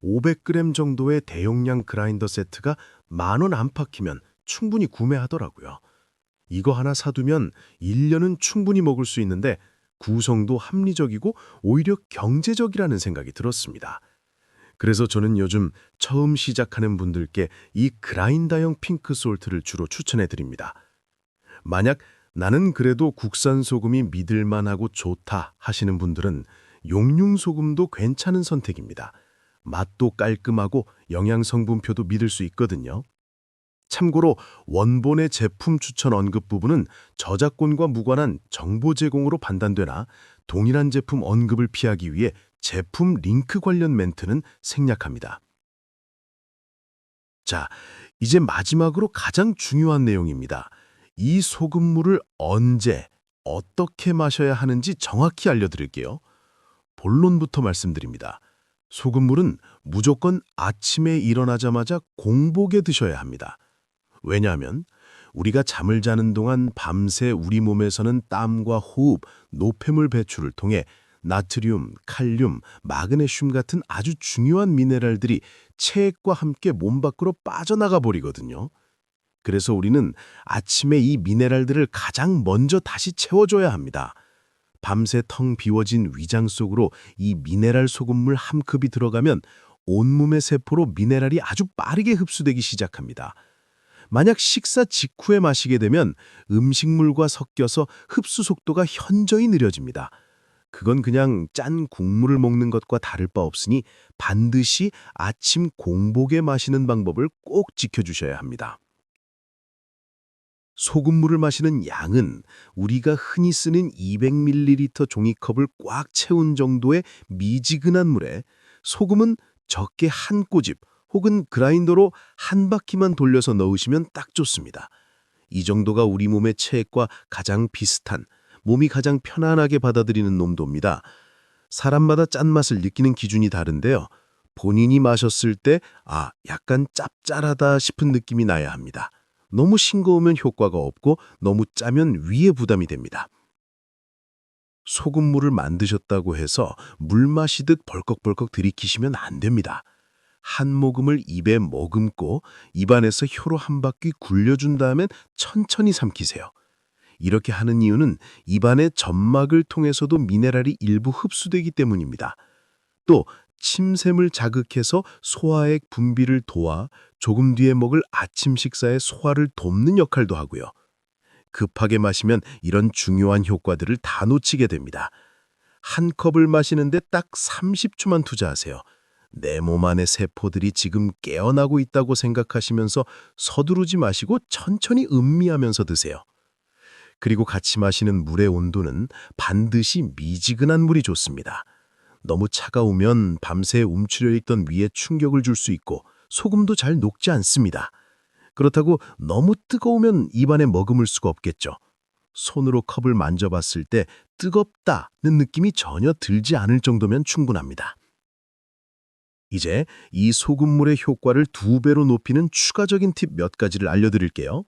500g 정도의 대용량 그라인더 세트가 10,000원 안팎이면 충분히 구매하더라고요. 이거 하나 사두면 1년은 충분히 먹을 수 있는데 구성도 합리적이고 오히려 경제적이라는 생각이 들었습니다. 그래서 저는 요즘 처음 시작하는 분들께 이 그라인더형 핑크솔트를 주로 추천해 드립니다. 만약 나는 그래도 국산 소금이 믿을만하고 좋다 하시는 분들은 용융소금도 괜찮은 선택입니다. 맛도 깔끔하고 영양성분표도 믿을 수 있거든요. 참고로 원본의 제품 추천 언급 부분은 저작권과 무관한 정보 제공으로 판단되나 동일한 제품 언급을 피하기 위해 제품 링크 관련 멘트는 생략합니다. 자, 이제 마지막으로 가장 중요한 내용입니다. 이 소금물을 언제, 어떻게 마셔야 하는지 정확히 알려드릴게요. 본론부터 말씀드립니다. 소금물은 무조건 아침에 일어나자마자 공복에 드셔야 합니다. 왜냐하면 우리가 잠을 자는 동안 밤새 우리 몸에서는 땀과 호흡, 노폐물 배출을 통해 나트륨, 칼륨, 마그네슘 같은 아주 중요한 미네랄들이 체액과 함께 몸 밖으로 빠져나가 버리거든요. 그래서 우리는 아침에 이 미네랄들을 가장 먼저 다시 채워줘야 합니다. 밤새 텅 비워진 위장 속으로 이 미네랄 소금물 한 컵이 들어가면 온몸의 세포로 미네랄이 아주 빠르게 흡수되기 시작합니다. 만약 식사 직후에 마시게 되면 음식물과 섞여서 흡수 속도가 현저히 느려집니다. 그건 그냥 짠 국물을 먹는 것과 다를 바 없으니 반드시 아침 공복에 마시는 방법을 꼭 지켜주셔야 합니다. 소금물을 마시는 양은 우리가 흔히 쓰는 200ml 종이컵을 꽉 채운 정도의 미지근한 물에 소금은 적게 한 꼬집 혹은 그라인더로 한 바퀴만 돌려서 넣으시면 딱 좋습니다. 이 정도가 우리 몸의 체액과 가장 비슷한, 몸이 가장 편안하게 받아들이는 농도입니다. 사람마다 짠맛을 느끼는 기준이 다른데요. 본인이 마셨을 때 약간 짭짤하다 싶은 느낌이 나야 합니다. 너무 싱거우면 효과가 없고 너무 짜면 위에 부담이 됩니다. 소금물을 만드셨다고 해서 물 마시듯 벌컥벌컥 들이키시면 안 됩니다. 한 모금을 입에 머금고 입안에서 혀로 한 바퀴 굴려준 다음엔 천천히 삼키세요. 이렇게 하는 이유는 입안의 점막을 통해서도 미네랄이 일부 흡수되기 때문입니다. 또 침샘을 자극해서 소화액 분비를 도와 조금 뒤에 먹을 아침 식사의 소화를 돕는 역할도 하고요. 급하게 마시면 이런 중요한 효과들을 다 놓치게 됩니다. 한 컵을 마시는데 딱 30초만 투자하세요. 내 몸 안의 세포들이 지금 깨어나고 있다고 생각하시면서 서두르지 마시고 천천히 음미하면서 드세요. 그리고 같이 마시는 물의 온도는 반드시 미지근한 물이 좋습니다. 너무 차가우면 밤새 움츠려 있던 위에 충격을 줄 수 있고 소금도 잘 녹지 않습니다. 그렇다고 너무 뜨거우면 입안에 머금을 수가 없겠죠. 손으로 컵을 만져봤을 때 뜨겁다는 느낌이 전혀 들지 않을 정도면 충분합니다. 이제 이 소금물의 효과를 2배로 높이는 추가적인 팁 몇 가지를 알려드릴게요.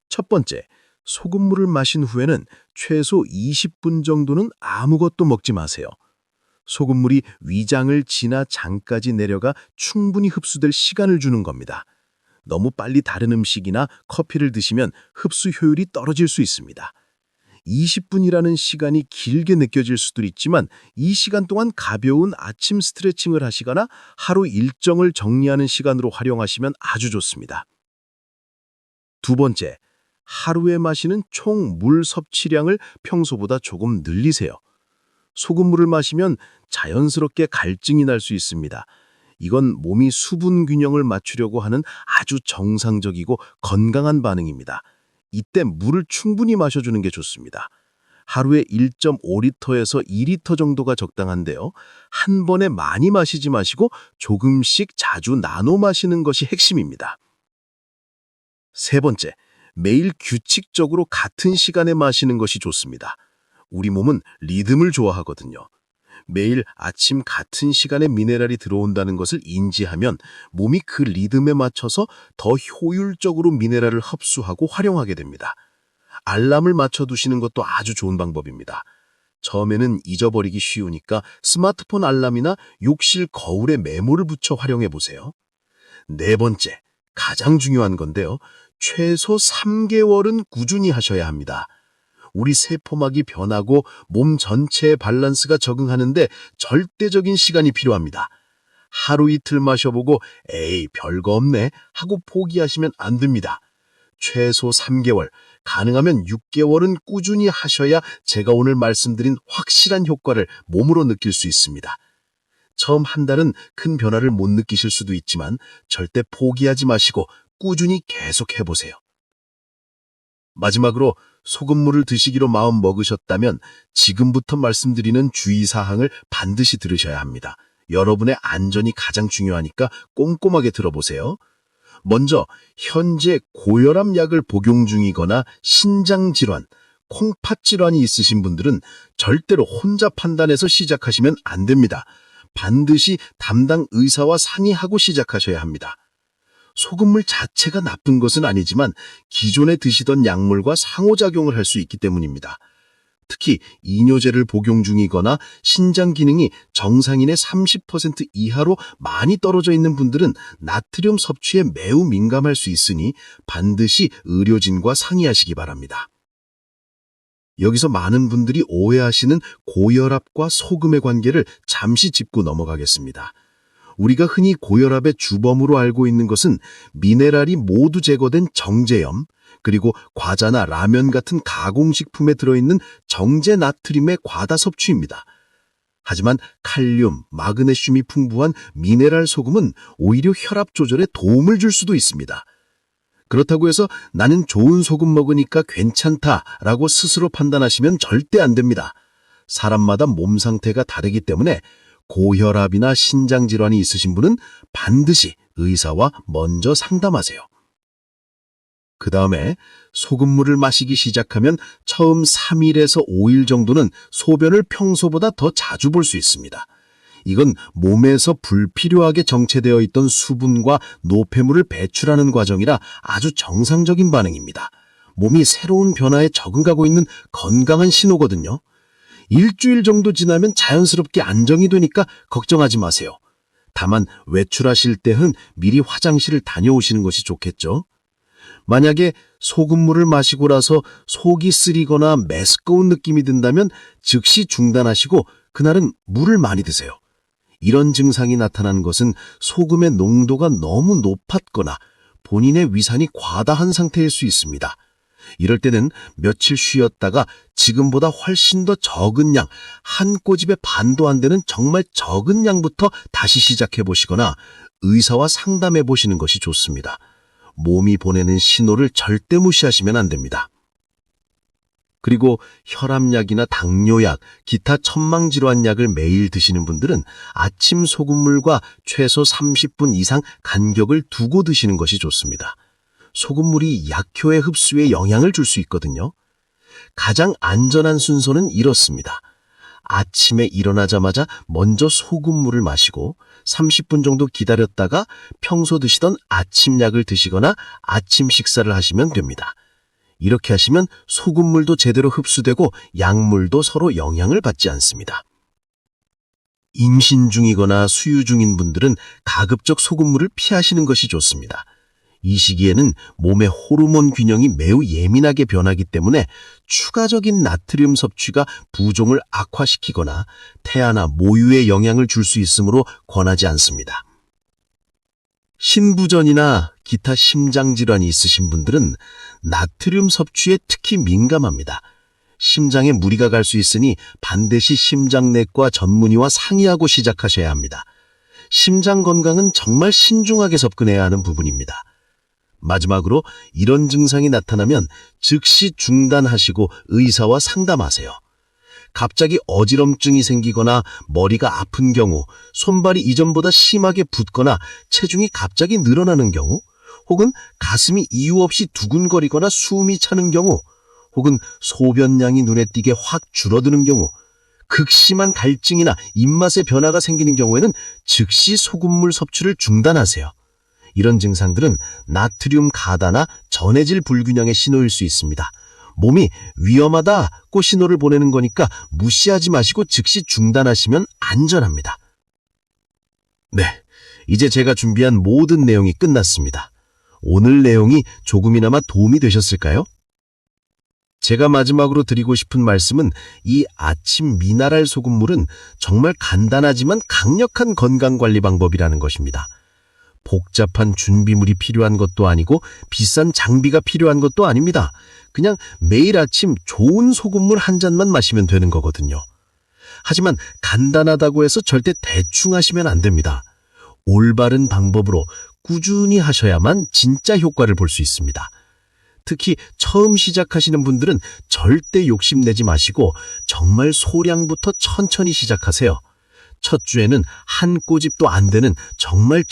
첫 번째, 소금물을 마신 후에는 최소 20분 정도는 아무것도 먹지 마세요. 소금물이 위장을 지나 장까지 내려가 충분히 흡수될 시간을 주는 겁니다. 너무 빨리 다른 음식이나 커피를 드시면 흡수 효율이 떨어질 수 있습니다. 20분이라는 시간이 길게 느껴질 수도 있지만 이 시간 동안 가벼운 아침 스트레칭을 하시거나 하루 일정을 정리하는 시간으로 활용하시면 아주 좋습니다. 두 번째, 하루에 마시는 총 물 섭취량을 평소보다 조금 늘리세요. 소금물을 마시면 자연스럽게 갈증이 날 수 있습니다. 이건 몸이 수분 균형을 맞추려고 하는 아주 정상적이고 건강한 반응입니다. 이때 물을 충분히 마셔주는 게 좋습니다. 하루에 1.5리터에서 2리터 정도가 적당한데요. 한 번에 많이 마시지 마시고 조금씩 자주 나눠 마시는 것이 핵심입니다. 세 번째, 매일 규칙적으로 같은 시간에 마시는 것이 좋습니다. 우리 몸은 리듬을 좋아하거든요. 매일 아침 같은 시간에 미네랄이 들어온다는 것을 인지하면 몸이 그 리듬에 맞춰서 더 효율적으로 미네랄을 흡수하고 활용하게 됩니다. 알람을 맞춰두시는 것도 아주 좋은 방법입니다. 처음에는 잊어버리기 쉬우니까 스마트폰 알람이나 욕실 거울에 메모를 붙여 활용해보세요. 네 번째, 가장 중요한 건데요. 최소 3개월은 꾸준히 하셔야 합니다. 우리 세포막이 변하고 몸 전체의 밸런스가 적응하는데 절대적인 시간이 필요합니다. 하루 이틀 마셔보고 에이 별거 없네 하고 포기하시면 안 됩니다. 최소 3개월, 가능하면 6개월은 꾸준히 하셔야 제가 오늘 말씀드린 확실한 효과를 몸으로 느낄 수 있습니다. 처음 한 달은 큰 변화를 못 느끼실 수도 있지만 절대 포기하지 마시고 꾸준히 계속 해보세요. 마지막으로 소금물을 드시기로 마음 먹으셨다면 지금부터 말씀드리는 주의사항을 반드시 들으셔야 합니다. 여러분의 안전이 가장 중요하니까 꼼꼼하게 들어보세요. 먼저 현재 고혈압 약을 복용 중이거나 신장질환, 콩팥질환이 있으신 분들은 절대로 혼자 판단해서 시작하시면 안 됩니다. 반드시 담당 의사와 상의하고 시작하셔야 합니다. 소금물 자체가 나쁜 것은 아니지만 기존에 드시던 약물과 상호작용을 할 수 있기 때문입니다. 특히 이뇨제를 복용 중이거나 신장 기능이 정상인의 30% 이하로 많이 떨어져 있는 분들은 나트륨 섭취에 매우 민감할 수 있으니 반드시 의료진과 상의하시기 바랍니다. 여기서 많은 분들이 오해하시는 고혈압과 소금의 관계를 잠시 짚고 넘어가겠습니다. 우리가 흔히 고혈압의 주범으로 알고 있는 것은 미네랄이 모두 제거된 정제염, 그리고 과자나 라면 같은 가공식품에 들어있는 정제 나트륨의 과다 섭취입니다. 하지만 칼륨, 마그네슘이 풍부한 미네랄 소금은 오히려 혈압 조절에 도움을 줄 수도 있습니다. 그렇다고 해서 나는 좋은 소금 먹으니까 괜찮다라고 스스로 판단하시면 절대 안 됩니다. 사람마다 몸 상태가 다르기 때문에 고혈압이나 신장질환이 있으신 분은 반드시 의사와 먼저 상담하세요. 그 다음에 소금물을 마시기 시작하면 처음 3일에서 5일 정도는 소변을 평소보다 더 자주 볼 수 있습니다. 이건 몸에서 불필요하게 정체되어 있던 수분과 노폐물을 배출하는 과정이라 아주 정상적인 반응입니다. 몸이 새로운 변화에 적응하고 있는 건강한 신호거든요. 일주일 정도 지나면 자연스럽게 안정이 되니까 걱정하지 마세요. 다만 외출하실 때는 미리 화장실을 다녀오시는 것이 좋겠죠. 만약에 소금물을 마시고 나서 속이 쓰리거나 메스꺼운 느낌이 든다면 즉시 중단하시고 그날은 물을 많이 드세요. 이런 증상이 나타난 것은 소금의 농도가 너무 높았거나 본인의 위산이 과다한 상태일 수 있습니다. 이럴 때는 며칠 쉬었다가 지금보다 훨씬 더 적은 양, 한 꼬집의 반도 안 되는 정말 적은 양부터 다시 시작해 보시거나 의사와 상담해 보시는 것이 좋습니다. 몸이 보내는 신호를 절대 무시하시면 안 됩니다. 그리고 혈압약이나 당뇨약, 기타 천망질환약을 매일 드시는 분들은 아침 소금물과 최소 30분 이상 간격을 두고 드시는 것이 좋습니다. 소금물이 약효의 흡수에 영향을 줄 수 있거든요. 가장 안전한 순서는 이렇습니다. 아침에 일어나자마자 먼저 소금물을 마시고 30분 정도 기다렸다가 평소 드시던 아침약을 드시거나 아침 식사를 하시면 됩니다. 이렇게 하시면 소금물도 제대로 흡수되고 약물도 서로 영향을 받지 않습니다. 임신 중이거나 수유 중인 분들은 가급적 소금물을 피하시는 것이 좋습니다. 이 시기에는 몸의 호르몬 균형이 매우 예민하게 변하기 때문에 추가적인 나트륨 섭취가 부종을 악화시키거나 태아나 모유에 영향을 줄 수 있으므로 권하지 않습니다. 신부전이나 기타 심장질환이 있으신 분들은 나트륨 섭취에 특히 민감합니다. 심장에 무리가 갈 수 있으니 반드시 심장내과 전문의와 상의하고 시작하셔야 합니다. 심장 건강은 정말 신중하게 접근해야 하는 부분입니다. 마지막으로 이런 증상이 나타나면 즉시 중단하시고 의사와 상담하세요. 갑자기 어지럼증이 생기거나 머리가 아픈 경우, 손발이 이전보다 심하게 붓거나 체중이 갑자기 늘어나는 경우, 혹은 가슴이 이유 없이 두근거리거나 숨이 차는 경우, 혹은 소변량이 눈에 띄게 확 줄어드는 경우, 극심한 갈증이나 입맛의 변화가 생기는 경우에는 즉시 소금물 섭취를 중단하세요. 이런 증상들은 나트륨 가다나 전해질 불균형의 신호일 수 있습니다. 몸이 위험하다고 신호를 보내는 거니까 무시하지 마시고 즉시 중단하시면 안전합니다. 네, 이제 제가 준비한 모든 내용이 끝났습니다. 오늘 내용이 조금이나마 도움이 되셨을까요? 제가 마지막으로 드리고 싶은 말씀은 이 아침 미네랄 소금물은 정말 간단하지만 강력한 건강관리 방법이라는 것입니다. 복잡한 준비물이 필요한 것도 아니고 비싼 장비가 필요한 것도 아닙니다. 그냥 매일 아침 좋은 소금물 한 잔만 마시면 되는 거거든요. 하지만 간단하다고 해서 절대 대충 하시면 안 됩니다. 올바른 방법으로 꾸준히 하셔야만 진짜 효과를 볼 수 있습니다. 특히 처음 시작하시는 분들은 절대 욕심내지 마시고 정말 소량부터 천천히 시작하세요. 첫 주에는 한 꼬집도 안 되는 정말